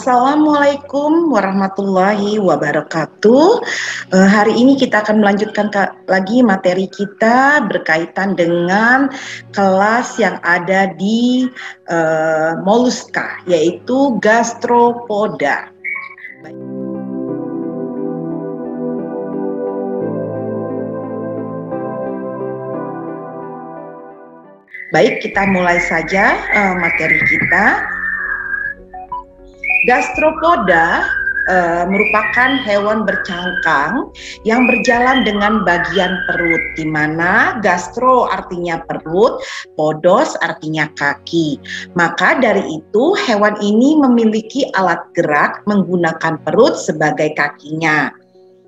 Assalamualaikum warahmatullahi wabarakatuh. Hari ini kita akan melanjutkan lagi materi kita berkaitan dengan kelas yang ada di moluska, yaitu gastropoda. Baik, kita mulai saja materi kita. Gastropoda merupakan hewan bercangkang yang berjalan dengan bagian perut, di mana gastro artinya perut, podos artinya kaki. Maka dari itu hewan ini memiliki alat gerak menggunakan perut sebagai kakinya.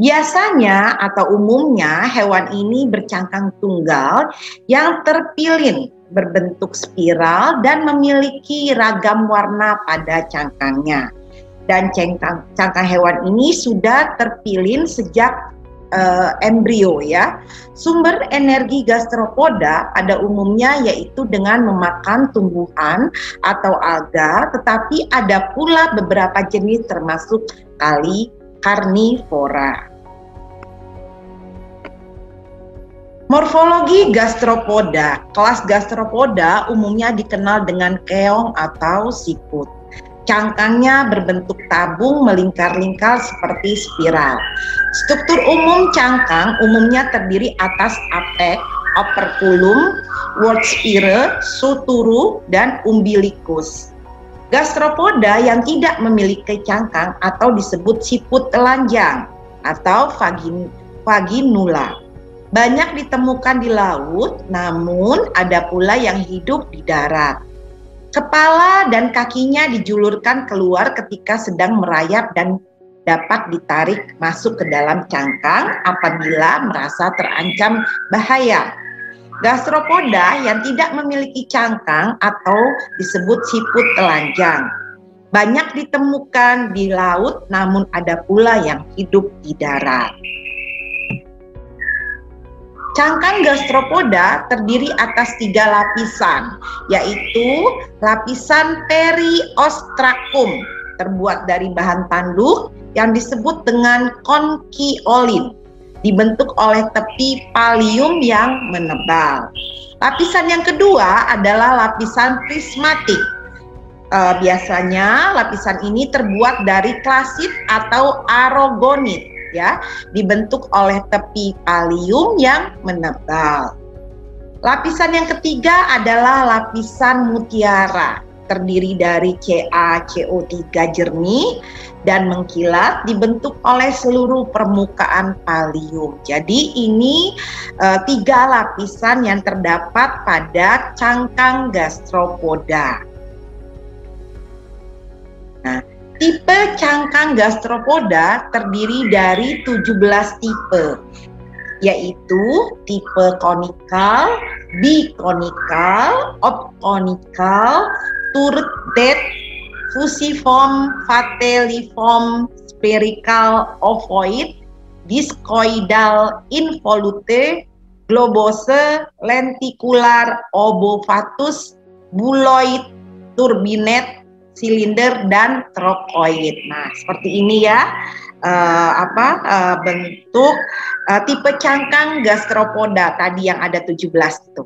Biasanya atau umumnya hewan ini bercangkang tunggal yang terpilin, berbentuk spiral dan memiliki ragam warna pada cangkangnya. Dan cangkang hewan ini sudah terpilin sejak embrio ya. Sumber energi gastropoda pada umumnya yaitu dengan memakan tumbuhan atau alga, tetapi ada pula beberapa jenis termasuk karnivora. Morfologi gastropoda. Kelas gastropoda umumnya dikenal dengan keong atau siput. Cangkangnya berbentuk tabung melingkar-lingkar seperti spiral. Struktur umum cangkang umumnya terdiri atas apek, operculum, wortspire, suturu, dan umbilicus. Gastropoda yang tidak memiliki cangkang atau disebut siput telanjang atau vaginula. Banyak ditemukan di laut, namun ada pula yang hidup di darat. Kepala dan kakinya dijulurkan keluar ketika sedang merayap dan dapat ditarik masuk ke dalam cangkang apabila merasa terancam bahaya. Gastropoda yang tidak memiliki cangkang atau disebut siput telanjang banyak ditemukan di laut, namun ada pula yang hidup di darat. Cangkang gastropoda terdiri atas 3 lapisan, yaitu lapisan periostracum terbuat dari bahan tanduk yang disebut dengan konkiolin, dibentuk oleh tepi pallium yang menebal. Lapisan yang kedua adalah lapisan prismatik. Biasanya lapisan ini terbuat dari klasit atau aragonit, ya, dibentuk oleh tepi pallium yang menebal. Lapisan yang ketiga adalah lapisan mutiara, terdiri dari CaCO3 jernih dan mengkilat, dibentuk oleh seluruh permukaan pallium. Jadi ini 3 lapisan yang terdapat pada cangkang gastropoda. Nah, tipe cangkang gastropoda terdiri dari 17 tipe, yaitu tipe konikal, bikonikal, obkonikal, turret, fusiform, vitelliform, spherical, ovoid, discoidal, involute, globose, lenticular, obovatus, buloid, turbinate, silinder, dan trokoid. Nah, seperti ini ya bentuk tipe cangkang gastropoda tadi yang ada 17 itu.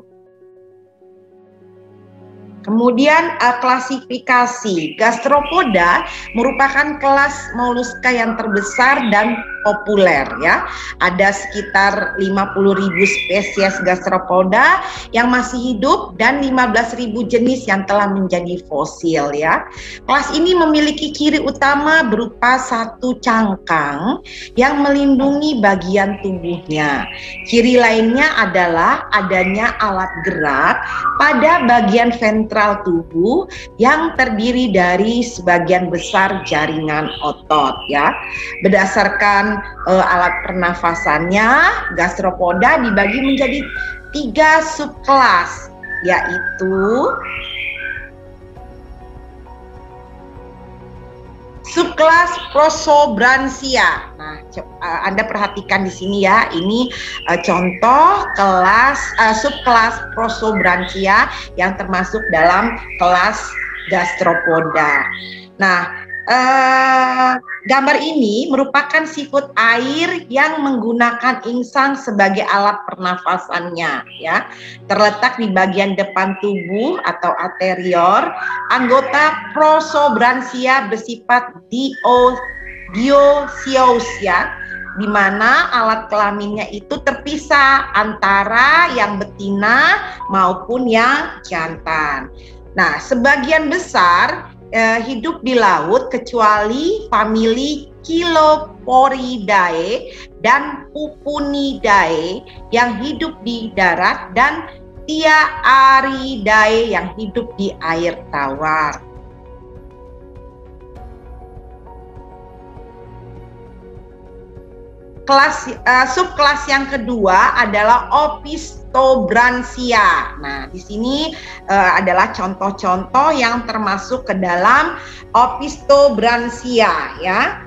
Kemudian klasifikasi. Gastropoda merupakan kelas moluska yang terbesar dan populer ya. Ada sekitar 50.000 spesies gastropoda yang masih hidup dan 15.000 jenis yang telah menjadi fosil ya. Kelas ini memiliki ciri utama berupa satu cangkang yang melindungi bagian tubuhnya. Ciri lainnya adalah adanya alat gerak pada bagian ventral tubuh yang terdiri dari sebagian besar jaringan otot ya. Berdasarkan alat pernafasannya, gastropoda dibagi menjadi 3 subkelas, yaitu subkelas Prosobranchia. Nah, Anda perhatikan di sini ya, ini contoh kelas subkelas Prosobranchia yang termasuk dalam kelas gastropoda. Nah, Gambar ini merupakan siput air yang menggunakan insang sebagai alat pernafasannya, ya. Terletak di bagian depan tubuh atau anterior. Anggota prosobransia bersifat dioecious, ya, di mana alat kelaminnya itu terpisah antara yang betina maupun yang jantan. Nah, sebagian besar hidup di laut kecuali famili Chiloporidae dan Pupunidae yang hidup di darat dan Tiaaridae yang hidup di air tawar. Subkelas yang kedua adalah Opistobranchia. Nah, di sini adalah contoh-contoh yang termasuk ke dalam Opistobranchia, ya.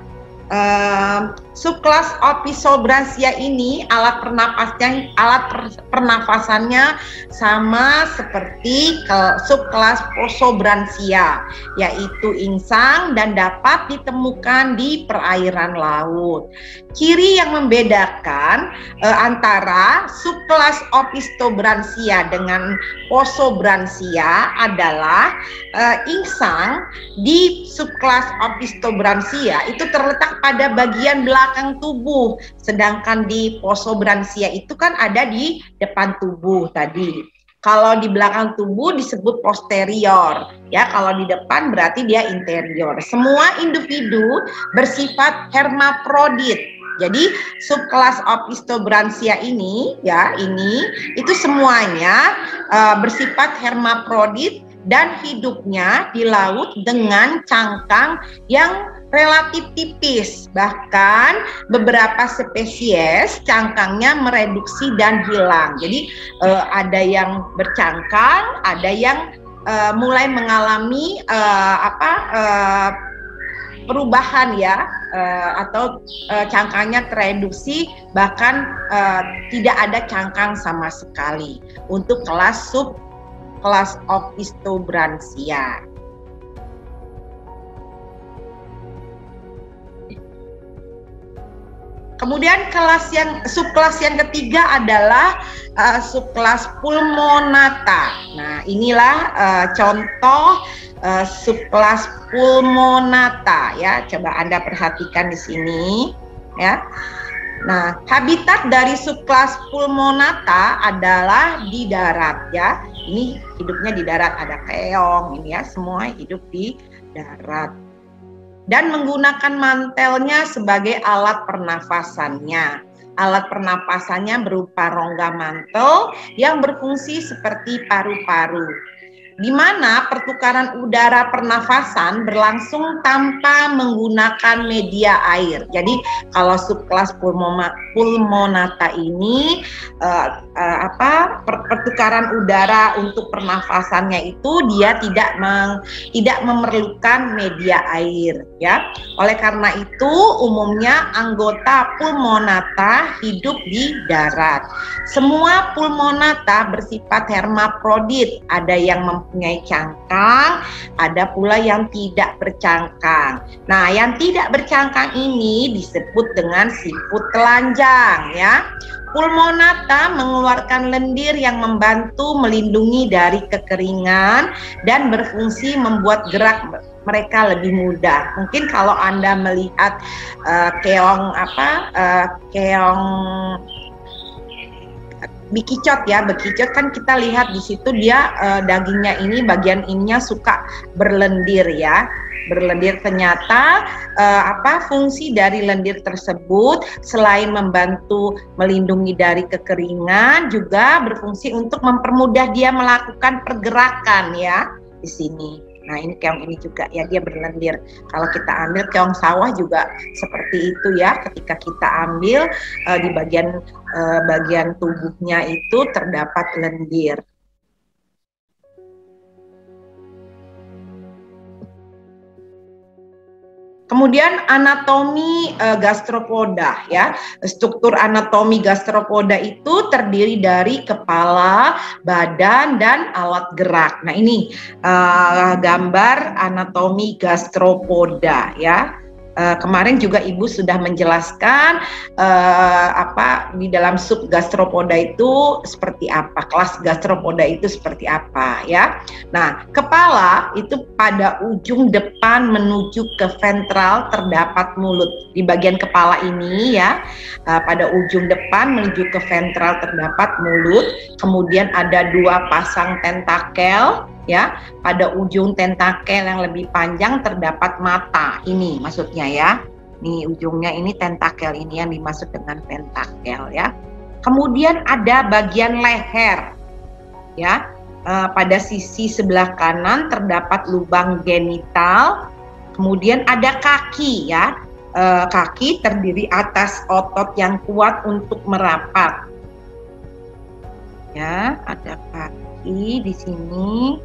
Subkelas Opistobranchia ini alat pernafasannya sama seperti subkelas Prosobranchia, yaitu insang dan dapat ditemukan di perairan laut. Ciri yang membedakan antara subkelas Opistobranchia dengan Prosobranchia adalah insang di subkelas Opistobranchia itu terletak pada bagian belakang tubuh, sedangkan di Prosobranchia itu kan ada di depan tubuh tadi. Kalau di belakang tubuh disebut posterior, ya. Kalau di depan berarti dia interior. Semua individu bersifat hermaprodit. Jadi subkelas Opistobranchia ini, ya, itu semuanya bersifat hermaprodit dan hidupnya di laut dengan cangkang yang relatif tipis. Bahkan beberapa spesies cangkangnya mereduksi dan hilang. Jadi ada yang bercangkang, ada yang mulai mengalami perubahan, ya, atau cangkangnya tereduksi, bahkan tidak ada cangkang sama sekali untuk subkelas Opistobranchia. Kemudian subkelas yang ketiga adalah subkelas Pulmonata. Nah, inilah contoh subkelas Pulmonata, ya. Coba Anda perhatikan di sini, ya. Nah, habitat dari subkelas Pulmonata adalah di darat, ya. Ini hidupnya di darat, ada keong, ini ya, semua hidup di darat. Dan menggunakan mantelnya sebagai alat pernafasannya. Alat pernapasannya berupa rongga mantel yang berfungsi seperti paru-paru, di mana pertukaran udara pernafasan berlangsung tanpa menggunakan media air. Jadi kalau subkelas Pulmonata ini pertukaran udara untuk pernafasannya itu dia tidak memerlukan media air, ya. Oleh karena itu umumnya anggota Pulmonata hidup di darat. Semua Pulmonata bersifat hermaprodit, ada yang mempunyai cangkang, ada pula yang tidak bercangkang. Nah, yang tidak bercangkang ini disebut dengan siput telanjang, ya. Pulmonata mengeluarkan lendir yang membantu melindungi dari kekeringan dan berfungsi membuat gerak mereka lebih mudah. Mungkin kalau Anda melihat keong bekicot, ya, bekicot kan kita lihat di situ dia dagingnya ini, bagian ininya suka berlendir, ya. Berlendir. Ternyata fungsi dari lendir tersebut selain membantu melindungi dari kekeringan juga berfungsi untuk mempermudah dia melakukan pergerakan, ya, di sini. Nah, ini keong ini juga, ya, dia berlendir. Kalau kita ambil keong sawah juga seperti itu, ya. Ketika kita ambil di bagian tubuhnya itu terdapat lendir. Kemudian anatomi gastropoda ya. Struktur anatomi gastropoda itu terdiri dari kepala, badan, dan alat gerak. Nah, ini gambar anatomi gastropoda ya. Kemarin juga Ibu sudah menjelaskan di dalam sub gastropoda itu seperti apa, kelas gastropoda itu seperti apa ya. Nah, kepala itu pada ujung depan menuju ke ventral terdapat mulut. Di bagian kepala ini ya, pada ujung depan menuju ke ventral terdapat mulut. Kemudian ada 2 pasang tentakel. Ya, pada ujung tentakel yang lebih panjang terdapat mata. Ini maksudnya ya. Nih ujungnya ini tentakel ini yang dimaksud dengan tentakel ya. Kemudian ada bagian leher. Ya. Pada sisi sebelah kanan terdapat lubang genital. Kemudian ada kaki ya. Kaki terdiri atas otot yang kuat untuk merapat. Ya, ada kaki di sini.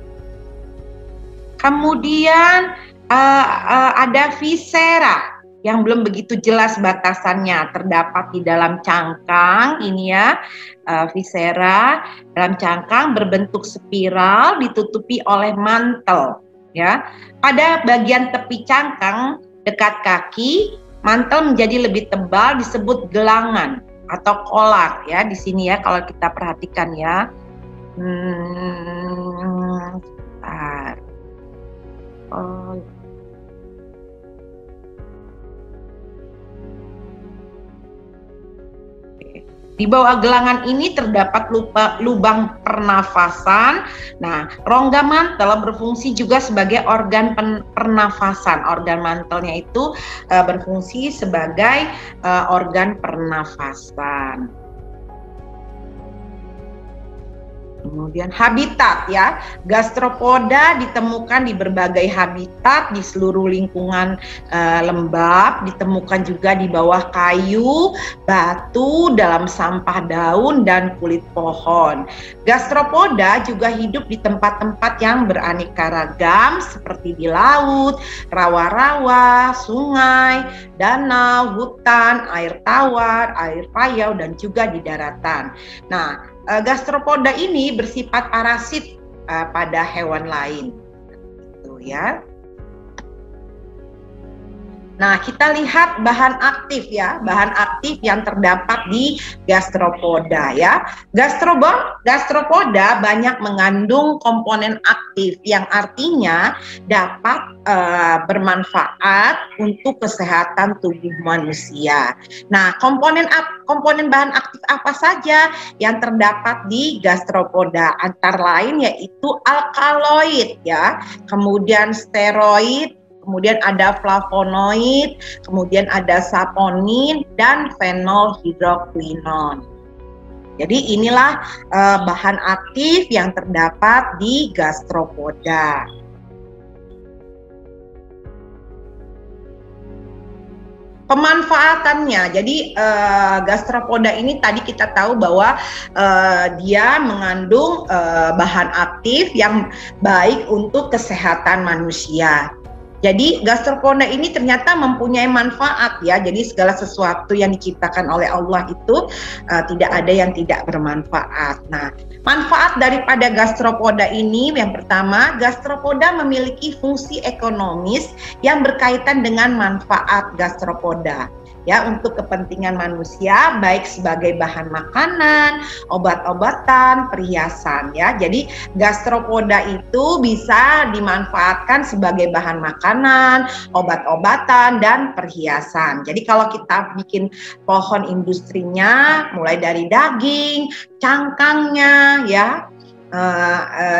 Kemudian ada viscera yang belum begitu jelas batasannya, terdapat di dalam cangkang ini ya. Viscera dalam cangkang berbentuk spiral ditutupi oleh mantel ya. Pada bagian tepi cangkang dekat kaki, mantel menjadi lebih tebal disebut gelangan atau kolar ya di sini ya kalau kita perhatikan ya. Di bawah gelangan ini terdapat lubang pernafasan. Nah, rongga mantel berfungsi juga sebagai organ pernafasan. Organ mantelnya itu berfungsi sebagai organ pernafasan. Kemudian habitat ya, gastropoda ditemukan di berbagai habitat di seluruh lingkungan lembab, ditemukan juga di bawah kayu, batu, dalam sampah daun dan kulit pohon. Gastropoda juga hidup di tempat-tempat yang beraneka ragam seperti di laut, rawa-rawa, sungai, danau, hutan, air tawar, air payau dan juga di daratan. Nah, gastropoda ini bersifat parasit pada hewan lain, gitu ya. Nah, kita lihat bahan aktif ya, bahan aktif yang terdapat di gastropoda ya. Gastropoda banyak mengandung komponen aktif yang artinya dapat bermanfaat untuk kesehatan tubuh manusia. Nah, komponen bahan aktif apa saja yang terdapat di gastropoda? Antara lain yaitu alkaloid ya, kemudian steroid, kemudian ada flavonoid, kemudian ada saponin dan fenolhidroquinon. Jadi inilah bahan aktif yang terdapat di gastropoda. Pemanfaatannya, jadi gastropoda ini tadi kita tahu bahwa dia mengandung bahan aktif yang baik untuk kesehatan manusia. Jadi gastropoda ini ternyata mempunyai manfaat ya. Jadi segala sesuatu yang diciptakan oleh Allah itu tidak ada yang tidak bermanfaat. Nah, manfaat daripada gastropoda ini yang pertama, gastropoda memiliki fungsi ekonomis yang berkaitan dengan manfaat gastropoda. Ya, untuk kepentingan manusia baik sebagai bahan makanan, obat-obatan, perhiasan ya. Jadi gastropoda itu bisa dimanfaatkan sebagai bahan makanan, obat-obatan dan perhiasan. Jadi kalau kita bikin pohon industrinya mulai dari daging, cangkangnya ya,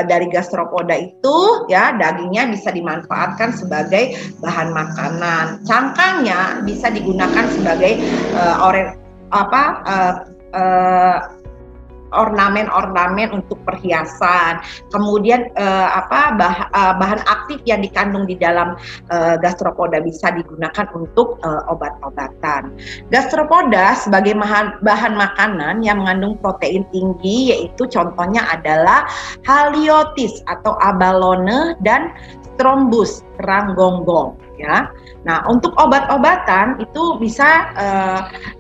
dari gastropoda itu ya dagingnya bisa dimanfaatkan sebagai bahan makanan, cangkangnya bisa digunakan sebagai ornamen-ornamen untuk perhiasan. Kemudian bahan aktif yang dikandung di dalam gastropoda bisa digunakan untuk obat-obatan. Gastropoda sebagai bahan makanan yang mengandung protein tinggi, yaitu contohnya adalah haliotis atau abalone dan strombus kerang gonggong ya. Nah, untuk obat-obatan itu bisa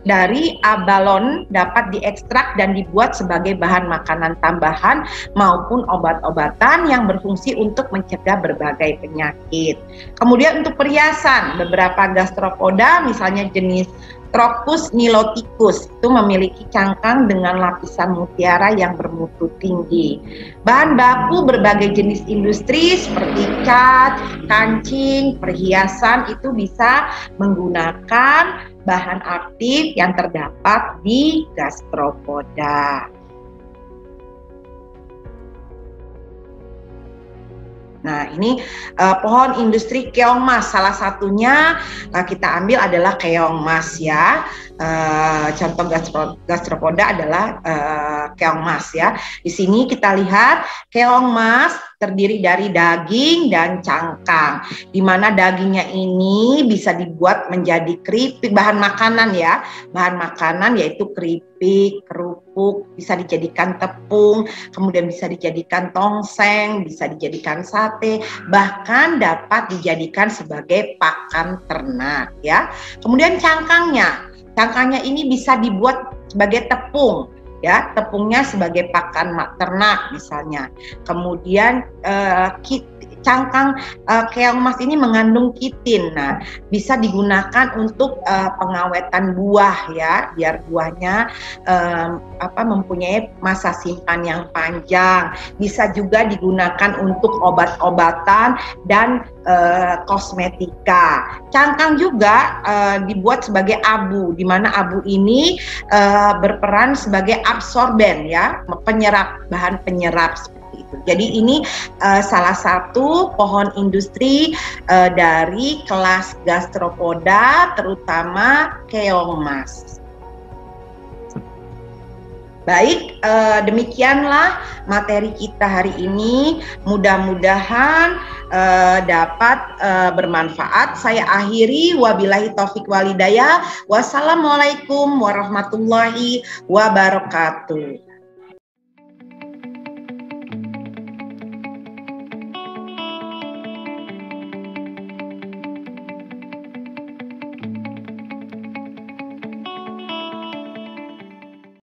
dari abalone dapat diekstrak dan dibuat sebagai bahan makanan tambahan maupun obat-obatan yang berfungsi untuk mencegah berbagai penyakit. Kemudian untuk perhiasan, beberapa gastropoda misalnya jenis Crocus niloticus itu memiliki cangkang dengan lapisan mutiara yang bermutu tinggi. Bahan baku berbagai jenis industri seperti cat, kancing, perhiasan itu bisa menggunakan bahan aktif yang terdapat di gastropoda. Nah, ini pohon industri keong mas, salah satunya kita ambil adalah keong mas ya. Contoh gastropoda adalah keong mas ya. Di sini kita lihat keong mas terdiri dari daging dan cangkang, di mana dagingnya ini bisa dibuat menjadi keripik, bahan makanan ya, bahan makanan yaitu keripik, kerupuk, bisa dijadikan tepung, kemudian bisa dijadikan tongseng, bisa dijadikan sate, bahkan dapat dijadikan sebagai pakan ternak ya. Kemudian cangkangnya ini bisa dibuat sebagai tepung ya, tepungnya sebagai pakan ternak misalnya. Kemudian cangkang keong mas ini mengandung kitin. Nah, bisa digunakan untuk pengawetan buah ya, biar buahnya mempunyai masa simpan yang panjang. Bisa juga digunakan untuk obat-obatan dan kosmetika. Cangkang juga dibuat sebagai abu, di mana abu ini berperan sebagai absorben ya, bahan penyerap seperti itu. Jadi ini salah satu pohon industri dari kelas gastropoda, terutama keong mas. Baik, demikianlah materi kita hari ini. Mudah-mudahan dapat bermanfaat. Saya akhiri, wabillahi taufik walhidayah. Wassalamualaikum warahmatullahi wabarakatuh.